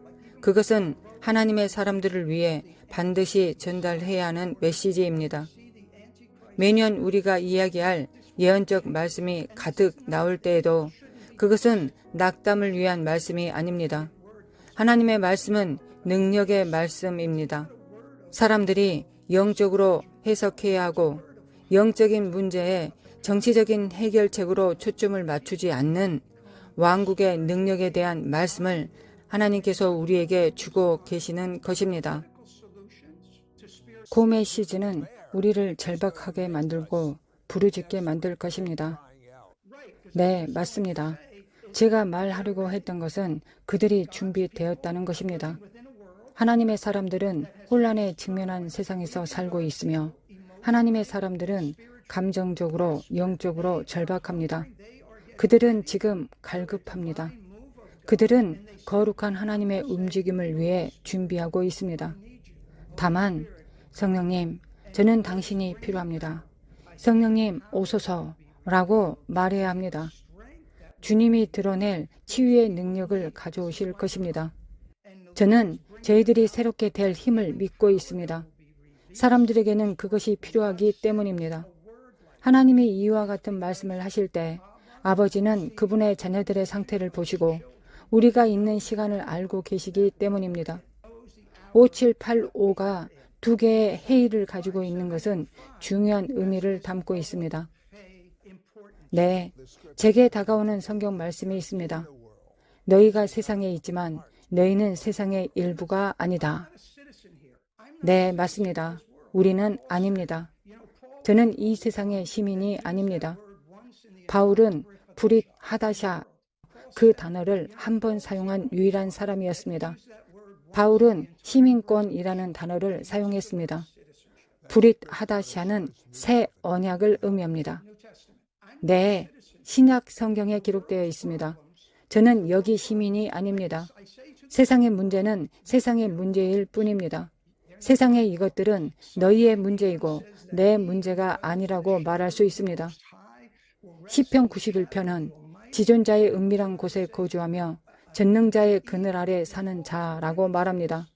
그것은 하나님의 사람들을 위해 반드시 전달해야 하는 메시지입니다. 매년 우리가 이야기할 예언적 말씀이 가득 나올 때에도 그것은 낙담을 위한 말씀이 아닙니다. 하나님의 말씀은 능력의 말씀입니다. 사람들이 영적으로 해석해야 하고 영적인 문제에 정치적인 해결책으로 초점을 맞추지 않는 왕국의 능력에 대한 말씀을 하나님께서 우리에게 주고 계시는 것입니다. 그 메시지는 우리를 절박하게 만들고 부르짖게 만들 것입니다. 네, 맞습니다. 제가 말하려고 했던 것은 그들이 준비되었다는 것입니다. 하나님의 사람들은 혼란에 직면한 세상에서 살고 있으며 하나님의 사람들은 감정적으로, 영적으로 절박합니다. 그들은 지금 갈급합니다. 그들은 거룩한 하나님의 움직임을 위해 준비하고 있습니다. 다만 성령님, 저는 당신이 필요합니다. 성령님, 오소서라고 말해야 합니다. 주님이 드러낼 치유의 능력을 가져오실 것입니다. 저는 저희들이 새롭게 될 힘을 믿고 있습니다. 사람들에게는 그것이 필요하기 때문입니다. 하나님이 이와 같은 말씀을 하실 때 아버지는 그분의 자녀들의 상태를 보시고 우리가 있는 시간을 알고 계시기 때문입니다. 5785가 두 개의 해일을 가지고 있는 것은 중요한 의미를 담고 있습니다. 네, 제게 다가오는 성경 말씀이 있습니다. 너희가 세상에 있지만 너희는 세상의 일부가 아니다. 네, 맞습니다. 우리는 아닙니다. 저는 이 세상의 시민이 아닙니다. 바울은 브릿 하다샤 그 단어를 한 번 사용한 유일한 사람이었습니다. 바울은 시민권이라는 단어를 사용했습니다. 브릿 하다샤는 새 언약을 의미합니다. 네, 신약 성경에 기록되어 있습니다. 저는 여기 시민이 아닙니다. 세상의 문제는 세상의 문제일 뿐입니다. 세상의 이것들은 너희의 문제이고 내 문제가 아니라고 말할 수 있습니다. 시편 91편은 지존자의 은밀한 곳에 거주하며 전능자의 그늘 아래 사는 자라고 말합니다.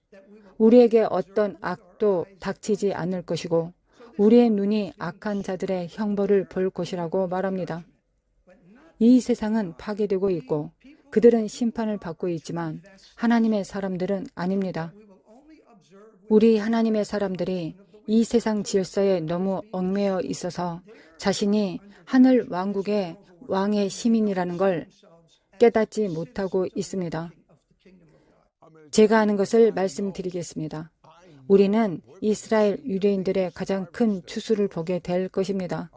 우리에게 어떤 악도 닥치지 않을 것이고 우리의 눈이 악한 자들의 형벌을 볼 것이라고 말합니다. 이 세상은 파괴되고 있고 그들은 심판을 받고 있지만 하나님의 사람들은 아닙니다. 우리 하나님의 사람들이 이 세상 질서에 너무 얽매여 있어서 자신이 하늘 왕국의 왕의 시민이라는 걸 깨닫지 못하고 있습니다. 제가 아는 것을 말씀드리겠습니다. 우리는 이스라엘 유대인들의 가장 큰 추수를 보게 될 것입니다.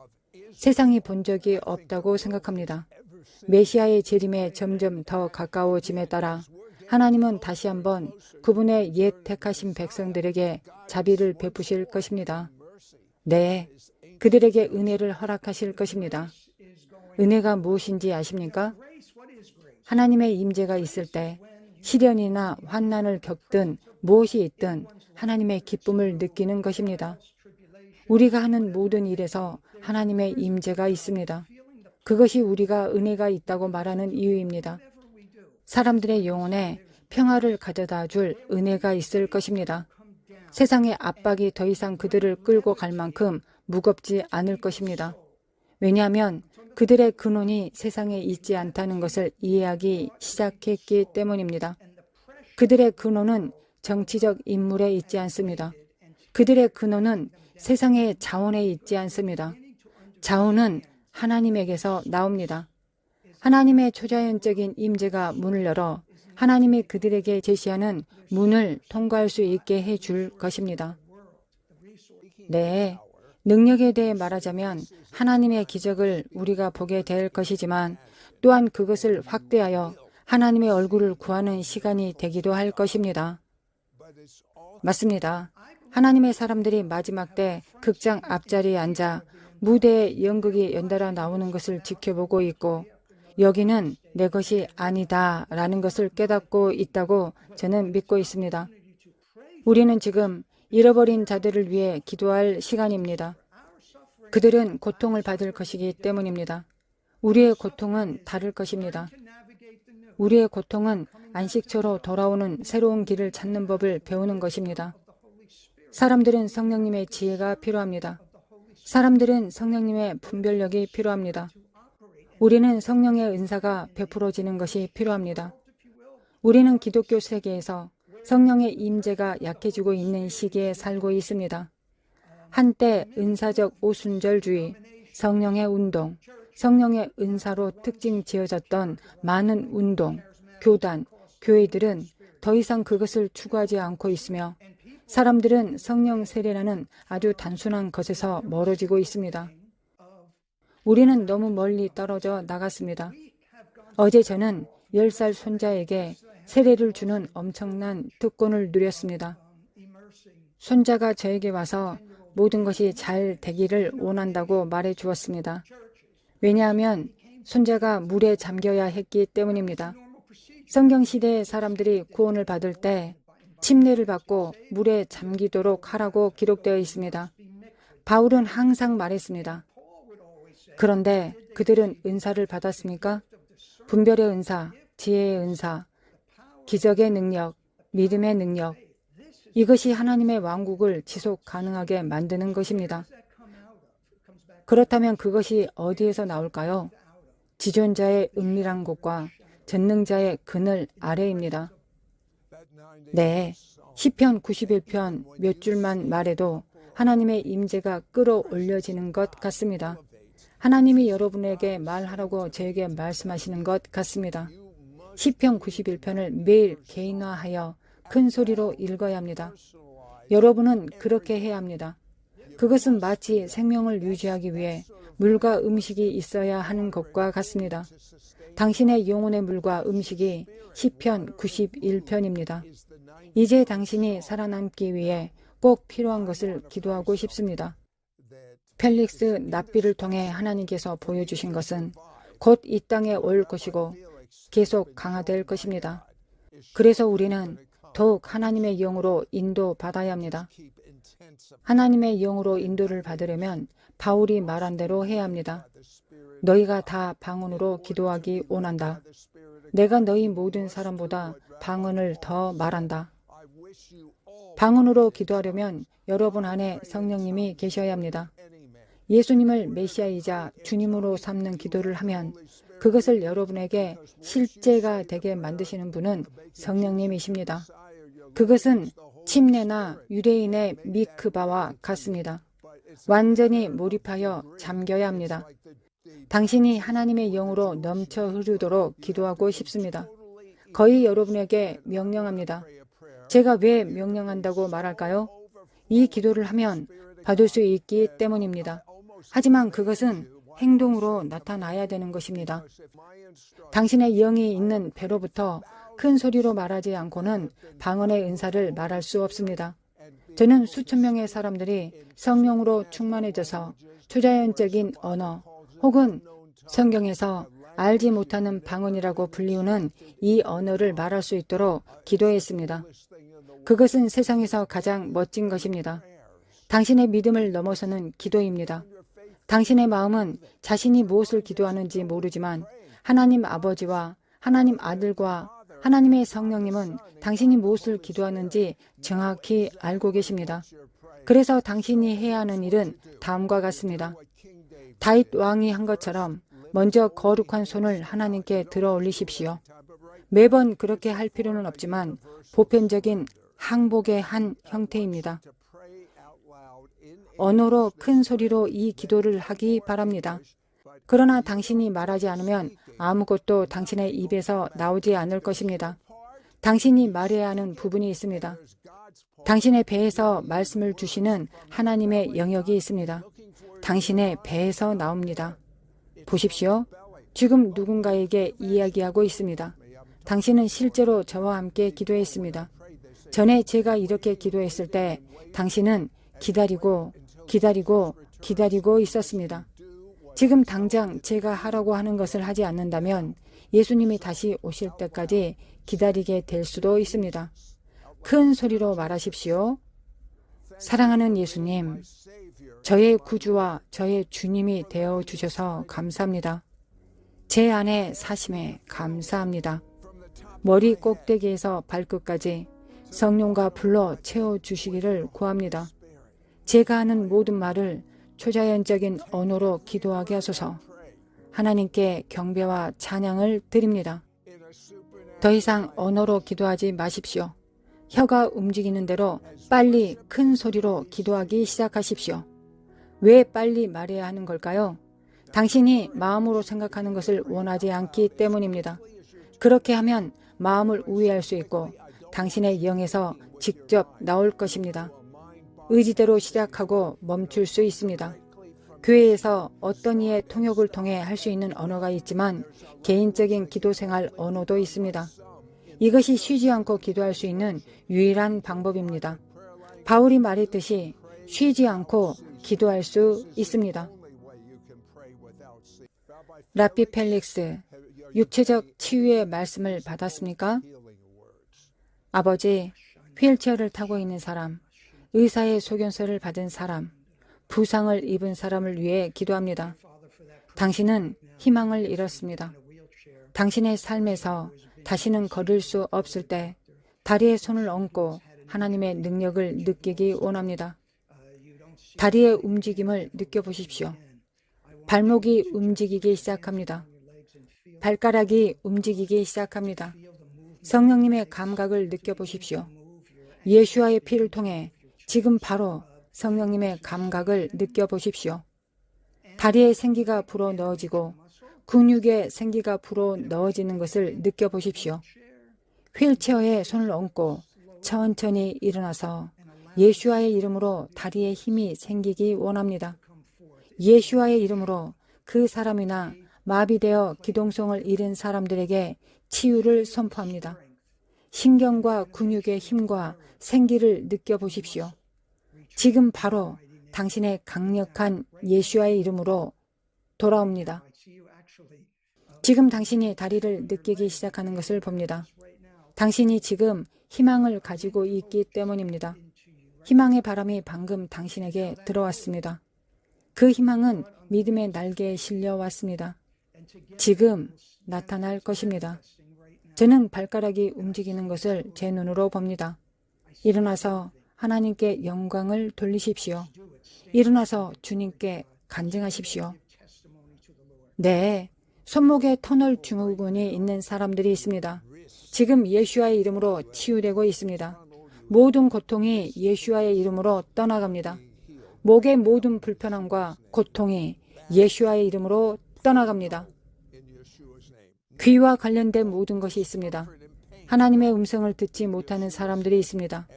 세상이 본 적이 없다고 생각합니다. 메시아의 재림에 점점 더 가까워짐에 따라 하나님은 다시 한번 그분의 옛 택하신 백성들에게 자비를 베푸실 것입니다. 네, 그들에게 은혜를 허락하실 것입니다. 은혜가 무엇인지 아십니까? 하나님의 임재가 있을 때 시련이나 환난을 겪든 무엇이 있든 하나님의 기쁨을 느끼는 것입니다. 우리가 하는 모든 일에서 하나님의 임재가 있습니다. 그것이 우리가 은혜가 있다고 말하는 이유입니다. 사람들의 영혼에 평화를 가져다 줄 은혜가 있을 것입니다. 세상의 압박이 더 이상 그들을 끌고 갈 만큼 무겁지 않을 것입니다. 왜냐하면 그들의 근원이 세상에 있지 않다는 것을 이해하기 시작했기 때문입니다. 그들의 근원은 정치적 인물에 있지 않습니다. 그들의 근원은 세상의 자원에 있지 않습니다. 자원은 하나님에게서 나옵니다. 하나님의 초자연적인 임재가 문을 열어 하나님이 그들에게 제시하는 문을 통과할 수 있게 해줄 것입니다. 네, 능력에 대해 말하자면 하나님의 기적을 우리가 보게 될 것이지만 또한 그것을 확대하여 하나님의 얼굴을 구하는 시간이 되기도 할 것입니다. 맞습니다. 하나님의 사람들이 마지막 때 극장 앞자리에 앉아 무대에 연극이 연달아 나오는 것을 지켜보고 있고 여기는 내 것이 아니다 라는 것을 깨닫고 있다고 저는 믿고 있습니다. 우리는 지금 잃어버린 자들을 위해 기도할 시간입니다. 그들은 고통을 받을 것이기 때문입니다. 우리의 고통은 다를 것입니다. 우리의 고통은 안식처로 돌아오는 새로운 길을 찾는 법을 배우는 것입니다. 사람들은 성령님의 지혜가 필요합니다. 사람들은 성령님의 분별력이 필요합니다. 우리는 성령의 은사가 베풀어지는 것이 필요합니다. 우리는 기독교 세계에서 성령의 임재가 약해지고 있는 시기에 살고 있습니다. 한때 은사적 오순절주의, 성령의 운동, 성령의 은사로 특징 지어졌던 많은 운동, 교단, 교회들은 더 이상 그것을 추구하지 않고 있으며 사람들은 성령 세례라는 아주 단순한 것에서 멀어지고 있습니다. 우리는 너무 멀리 떨어져 나갔습니다. 어제 저는 10살 손자에게 세례를 주는 엄청난 특권을 누렸습니다. 손자가 저에게 와서 모든 것이 잘 되기를 원한다고 말해 주었습니다. 왜냐하면 손자가 물에 잠겨야 했기 때문입니다. 성경시대의 사람들이 구원을 받을 때 침례를 받고 물에 잠기도록 하라고 기록되어 있습니다. 바울은 항상 말했습니다. 그런데 그들은 은사를 받았습니까? 분별의 은사, 지혜의 은사, 기적의 능력, 믿음의 능력. 이것이 하나님의 왕국을 지속 가능하게 만드는 것입니다. 그렇다면 그것이 어디에서 나올까요? 지존자의 은밀한 곳과 전능자의 그늘 아래입니다. 네, 시편 91편 몇 줄만 말해도 하나님의 임재가 끌어올려지는 것 같습니다. 하나님이 여러분에게 말하라고 저에게 말씀하시는 것 같습니다. 시편 91편을 매일 개인화하여 큰 소리로 읽어야 합니다. 여러분은 그렇게 해야 합니다. 그것은 마치 생명을 유지하기 위해 물과 음식이 있어야 하는 것과 같습니다. 당신의 영혼의 물과 음식이 시편 91편입니다. 이제 당신이 살아남기 위해 꼭 필요한 것을 기도하고 싶습니다. 펠릭스 납비를 통해 하나님께서 보여주신 것은 곧 이 땅에 올 것이고 계속 강화될 것입니다. 그래서 우리는 더욱 하나님의 영으로 인도받아야 합니다. 하나님의 영으로 인도를 받으려면 바울이 말한 대로 해야 합니다. 너희가 다 방언으로 기도하기 원한다. 내가 너희 모든 사람보다 방언을 더 말한다. 방언으로 기도하려면 여러분 안에 성령님이 계셔야 합니다. 예수님을 메시아이자 주님으로 삼는 기도를 하면 그것을 여러분에게 실제가 되게 만드시는 분은 성령님이십니다. 그것은 침례나 유대인의 미크바와 같습니다. 완전히 몰입하여 잠겨야 합니다. 당신이 하나님의 영으로 넘쳐 흐르도록 기도하고 싶습니다. 거의 여러분에게 명령합니다. 제가 왜 명령한다고 말할까요? 이 기도를 하면 받을 수 있기 때문입니다. 하지만 그것은 행동으로 나타나야 되는 것입니다. 당신의 영이 있는 배로부터 큰 소리로 말하지 않고는 방언의 은사를 말할 수 없습니다. 저는 수천 명의 사람들이 성령으로 충만해져서 초자연적인 언어 혹은 성경에서 알지 못하는 방언이라고 불리우는 이 언어를 말할 수 있도록 기도했습니다. 그것은 세상에서 가장 멋진 것입니다. 당신의 믿음을 넘어서는 기도입니다. 당신의 마음은 자신이 무엇을 기도하는지 모르지만 하나님 아버지와 하나님 아들과 하나님의 성령님은 당신이 무엇을 기도하는지 정확히 알고 계십니다. 그래서 당신이 해야 하는 일은 다음과 같습니다. 다윗 왕이 한 것처럼 먼저 거룩한 손을 하나님께 들어 올리십시오. 매번 그렇게 할 필요는 없지만 보편적인 항복의 한 형태입니다. 언어로 큰 소리로 이 기도를 하기 바랍니다. 그러나 당신이 말하지 않으면 아무것도 당신의 입에서 나오지 않을 것입니다. 당신이 말해야 하는 부분이 있습니다. 당신의 배에서 말씀을 주시는 하나님의 영역이 있습니다. 당신의 배에서 나옵니다. 보십시오. 지금 누군가에게 이야기하고 있습니다. 당신은 실제로 저와 함께 기도했습니다. 전에 제가 이렇게 기도했을 때 당신은 기다리고 있었습니다. 지금 당장 제가 하라고 하는 것을 하지 않는다면 예수님이 다시 오실 때까지 기다리게 될 수도 있습니다. 큰 소리로 말하십시오. 사랑하는 예수님, 저의 구주와 저의 주님이 되어 주셔서 감사합니다. 제 안에 사심에 감사합니다. 머리 꼭대기에서 발끝까지 성령과 불러 채워주시기를 구합니다. 제가 하는 모든 말을 초자연적인 언어로 기도하게 하소서. 하나님께 경배와 찬양을 드립니다. 더 이상 언어로 기도하지 마십시오. 혀가 움직이는 대로 빨리 큰 소리로 기도하기 시작하십시오. 왜 빨리 말해야 하는 걸까요? 당신이 마음으로 생각하는 것을 원하지 않기 때문입니다. 그렇게 하면 마음을 우회할 수 있고 당신의 영에서 직접 나올 것입니다. 의지대로 시작하고 멈출 수 있습니다. 교회에서 어떤 이의 통역을 통해 할 수 있는 언어가 있지만 개인적인 기도 생활 언어도 있습니다. 이것이 쉬지 않고 기도할 수 있는 유일한 방법입니다. 바울이 말했듯이 쉬지 않고 기도할 수 있습니다. 랍비 펠릭스, 육체적 치유의 말씀을 받았습니까? 아버지, 휠체어를 타고 있는 사람, 의사의 소견서를 받은 사람, 부상을 입은 사람을 위해 기도합니다. 당신은 희망을 잃었습니다. 당신의 삶에서 다시는 걸을 수 없을 때 다리에 손을 얹고 하나님의 능력을 느끼기 원합니다. 다리의 움직임을 느껴보십시오. 발목이 움직이기 시작합니다. 발가락이 움직이기 시작합니다. 성령님의 감각을 느껴보십시오. 예수와의 피를 통해 지금 바로 성령님의 감각을 느껴보십시오. 다리에 생기가 불어 넣어지고 근육에 생기가 불어 넣어지는 것을 느껴보십시오. 휠체어에 손을 얹고 천천히 일어나서 예수와의 이름으로 다리에 힘이 생기기 원합니다. 예수와의 이름으로 그 사람이나 마비되어 기동성을 잃은 사람들에게 치유를 선포합니다. 신경과 근육의 힘과 생기를 느껴보십시오. 지금 바로 당신의 강력한 예수와의 이름으로 돌아옵니다. 지금 당신이 다리를 느끼기 시작하는 것을 봅니다. 당신이 지금 희망을 가지고 있기 때문입니다. 희망의 바람이 방금 당신에게 들어왔습니다. 그 희망은 믿음의 날개에 실려왔습니다. 지금 나타날 것입니다. 저는 발가락이 움직이는 것을 제 눈으로 봅니다. 일어나서 하나님께 영광을 돌리십시오. 일어나서 주님께 간증하십시오. 네, 손목에 터널 증후군이 있는 사람들이 있습니다. 지금 예수와의 이름으로 치유되고 있습니다. 모든 고통이 예수와의 이름으로 떠나갑니다. 목의 모든 불편함과 고통이 예수와의 이름으로 떠나갑니다. 귀와 관련된 모든 것이 있습니다. 하나님의 음성을 듣지 못하는 사람들이 있습니다.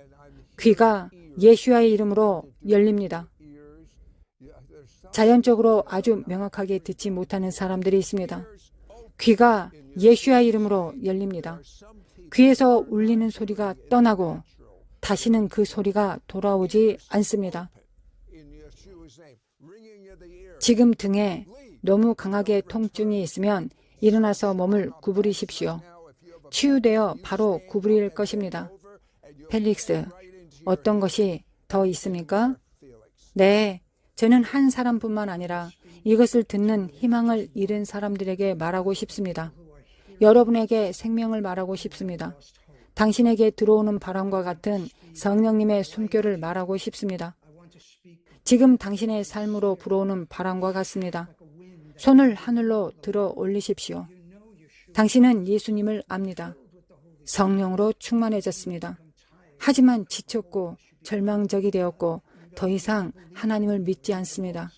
귀가 예수와의 이름으로 열립니다. 자연적으로 아주 명확하게 듣지 못하는 사람들이 있습니다. 귀가 예수와의 이름으로 열립니다. 귀에서 울리는 소리가 떠나고 다시는 그 소리가 돌아오지 않습니다. 지금 등에 너무 강하게 통증이 있으면 일어나서 몸을 구부리십시오. 치유되어 바로 구부릴 것입니다. 펠릭스, 어떤 것이 더 있습니까? 네, 저는 한 사람뿐만 아니라 이것을 듣는 희망을 잃은 사람들에게 말하고 싶습니다. 여러분에게 생명을 말하고 싶습니다. 당신에게 들어오는 바람과 같은 성령님의 숨결을 말하고 싶습니다. 지금 당신의 삶으로 불어오는 바람과 같습니다. 손을 하늘로 들어 올리십시오. 당신은 예수님을 압니다. 성령으로 충만해졌습니다. 하지만 지쳤고 절망적이 되었고 더 이상 하나님을 믿지 않습니다.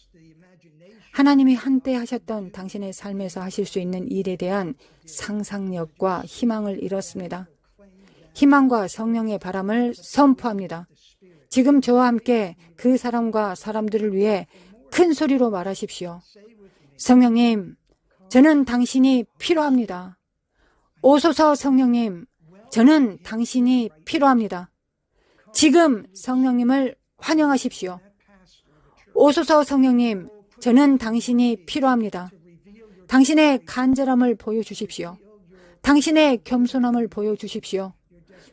하나님이 한때 하셨던 당신의 삶에서 하실 수 있는 일에 대한 상상력과 희망을 잃었습니다. 희망과 성령의 바람을 선포합니다. 지금 저와 함께 그 사람과 사람들을 위해 큰 소리로 말하십시오. 성령님, 저는 당신이 필요합니다. 오소서 성령님, 저는 당신이 필요합니다. 지금 성령님을 환영하십시오. 오소서 성령님, 저는 당신이 필요합니다. 당신의 간절함을 보여주십시오. 당신의 겸손함을 보여주십시오.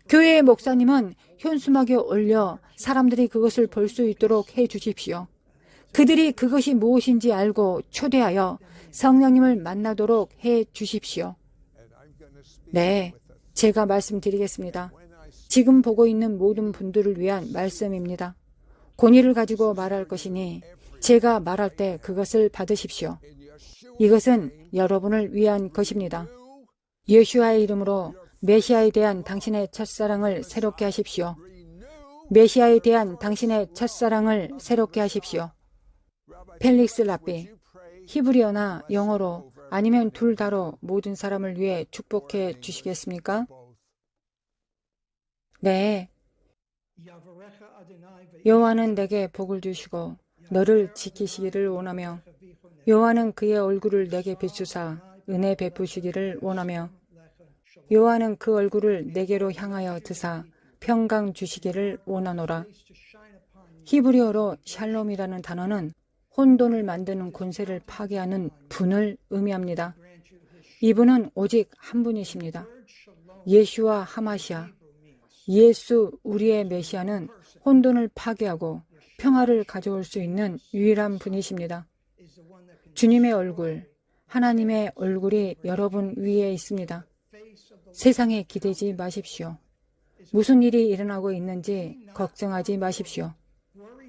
교회의 목사님은 현수막에 올려 사람들이 그것을 볼 수 있도록 해주십시오. 그들이 그것이 무엇인지 알고 초대하여 성령님을 만나도록 해주십시오. 네, 제가 말씀드리겠습니다. 지금 보고 있는 모든 분들을 위한 말씀입니다. 권위를 가지고 말할 것이니 제가 말할 때 그것을 받으십시오. 이것은 여러분을 위한 것입니다. 예수와의 이름으로 메시아에 대한 당신의 첫사랑을 새롭게 하십시오. 메시아에 대한 당신의 첫사랑을 새롭게 하십시오. 펠릭스 랍비, 히브리어나 영어로 아니면 둘 다로 모든 사람을 위해 축복해 주시겠습니까? 네, 여호와는 내게 복을 주시고 너를 지키시기를 원하며 여호와는 그의 얼굴을 내게 비추사 은혜 베푸시기를 원하며 여호와는 그 얼굴을 내게로 향하여 드사 평강 주시기를 원하노라. 히브리어로 샬롬이라는 단어는 혼돈을 만드는 권세를 파괴하는 분을 의미합니다. 이분은 오직 한 분이십니다. 예수와 하마시아, 예수 우리의 메시아는 혼돈을 파괴하고 평화를 가져올 수 있는 유일한 분이십니다. 주님의 얼굴, 하나님의 얼굴이 여러분 위에 있습니다. 세상에 기대지 마십시오. 무슨 일이 일어나고 있는지 걱정하지 마십시오.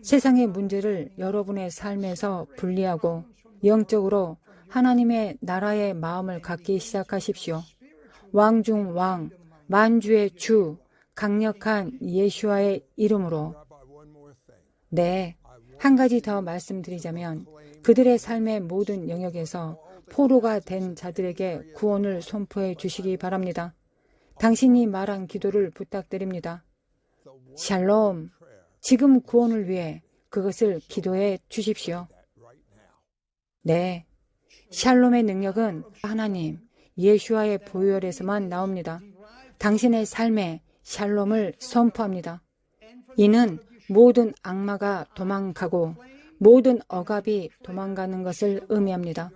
세상의 문제를 여러분의 삶에서 분리하고 영적으로 하나님의 나라의 마음을 갖기 시작하십시오. 왕 중 왕, 만주의 주, 강력한 예수와의 이름으로. 네, 한 가지 더 말씀드리자면 그들의 삶의 모든 영역에서 포로가 된 자들에게 구원을 선포해 주시기 바랍니다. 당신이 말한 기도를 부탁드립니다. 샬롬, 지금 구원을 위해 그것을 기도해 주십시오. 네, 샬롬의 능력은 하나님, 예수와의 보혈에서만 나옵니다. 당신의 삶에 샬롬을 선포합니다. 이는 모든 악마가 도망가고 모든 억압이 도망가는 것을 의미합니다.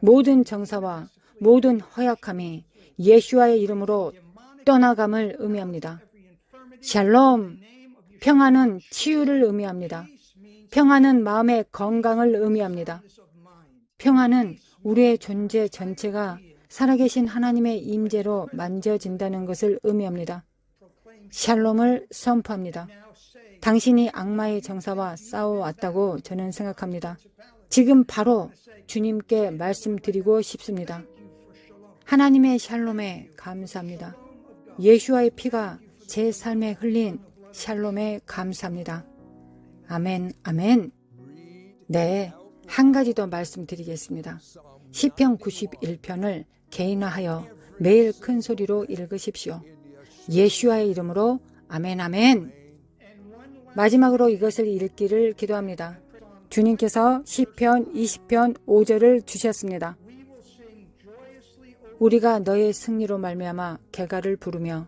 모든 정사와 모든 허약함이 예수와의 이름으로 떠나감을 의미합니다. 샬롬, 평화는 치유를 의미합니다. 평화는 마음의 건강을 의미합니다. 평화는 우리의 존재 전체가 살아계신 하나님의 임재로 만져진다는 것을 의미합니다. 샬롬을 선포합니다. 당신이 악마의 정사와 싸워왔다고 저는 생각합니다. 지금 바로 주님께 말씀드리고 싶습니다. 하나님의 샬롬에 감사합니다. 예수와의 피가 제 삶에 흘린 샬롬에 감사합니다. 아멘, 아멘. 네, 한 가지 더 말씀드리겠습니다. 시편 91편을 개인화하여 매일 큰 소리로 읽으십시오. 예수와의 이름으로 아멘, 아멘. 마지막으로 이것을 읽기를 기도합니다. 주님께서 시편 20편 5절을 주셨습니다. 우리가 너의 승리로 말미암아 개가를 부르며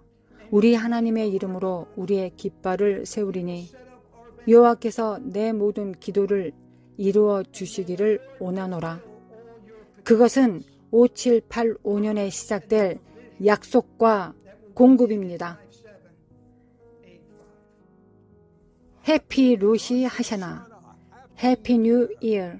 우리 하나님의 이름으로 우리의 깃발을 세우리니 여호와께서 내 모든 기도를 이루어 주시기를 원하노라. 그것은 5785년에 시작될 약속과 공급입니다. 해피 로시 하샤나, 해피 뉴 이어.